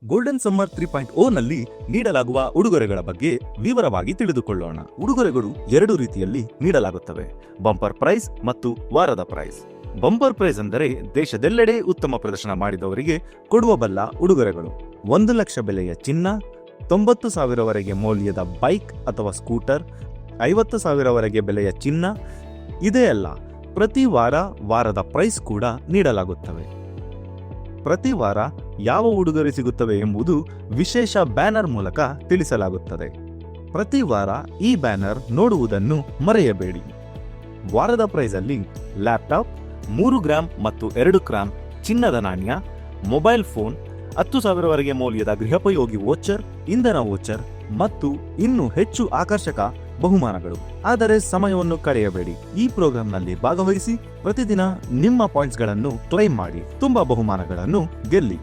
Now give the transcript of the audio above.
Golden summer 3.0 ನಲ್ಲಿ ನೀಡಲಾಗುವ ಉಡುಗೊರೆಗಳ ಬಗ್ಗೆ ವಿವರವಾಗಿ ತಿಳಿದುಕೊಳ್ಳೋಣ. ಉಡುಗೊರೆಗಳು ಎರಡು ರೀತಿಯಲ್ಲಿ ನೀಡಲಾಗುತ್ತವೆ: ಬಂಪರ್ ಪ್ರೈಸ್ ಮತ್ತು ವಾರದ ಪ್ರೈಸ್. ಬಂಪರ್ ಪ್ರೈಸ್ ಅಂದರೆ ದೇಶದೆಲ್ಲೆಡೆ ಉತ್ತಮ ಪ್ರದರ್ಶನ ಮಾಡಿದವರಿಗೆ ಕೊಡುವ ಬಲ್ಲ ಉಡುಗೊರೆಗಳು. 1 ಲಕ್ಷ ಬೆಲೆಯ ಚಿನ್ನ, 90,000ವರೆಗೆ ಮೌಲ್ಯದ ಬೈಕ್ ಅಥವಾ ಸ್ಕೂಟರ್, 50,000ವರೆಗೆ ಬೆಲೆಯ ಚಿನ್ನ. ಇದೇ ಅಲ್ಲ, ಪ್ರತಿ ವಾರ ವಾರದ ಪ್ರೈಸ್ ಕೂಡ ನೀಡಲಾಗುತ್ತವೆ. ಪ್ರತಿ ವಾರ ಯಾವ ಉಡುಗೊರೆ ಸಿಗುತ್ತವೆ ಎಂಬುದು ವಿಶೇಷ ಬ್ಯಾನರ್ ಮೂಲಕ ತಿಳಿಸಲಾಗುತ್ತದೆ. ಪ್ರತಿ ವಾರ ಈ ಬ್ಯಾನರ್ ನೋಡುವುದನ್ನು ಮರೆಯಬೇಡಿ. ವಾರದ ಪ್ರೈಸ್ ಅಲ್ಲಿ ಲ್ಯಾಪ್ಟಾಪ್, 3 ಗ್ರಾಂ ಮತ್ತು 2 ಗ್ರಾಂ ಚಿನ್ನದ ನಾಣ್ಯ, ಮೊಬೈಲ್ ಫೋನ್, 10,000ವರೆಗೆ ಮೌಲ್ಯದ ಗೃಹೋಪಯೋಗಿ ವೋಚರ್, ಇಂಧನ ವೋಚರ್ ಮತ್ತು ಇನ್ನೂ ಹೆಚ್ಚು ಆಕರ್ಷಕ ಬಹುಮಾನಗಳು. ಆದರೆ ಸಮಯವನ್ನು ಕಳೆಯಬೇಡಿ. ಈ ಪ್ರೋಗ್ರಾಂನಲ್ಲಿ ಭಾಗವಹಿಸಿ ಪ್ರತಿದಿನ ನಿಮ್ಮ ಪಾಯಿಂಟ್ಸ್ಗಳನ್ನು ಕ್ಲೈಮ್ ಮಾಡಿ ತುಂಬಾ ಬಹುಮಾನಗಳನ್ನು ಗೆಲ್ಲಿ.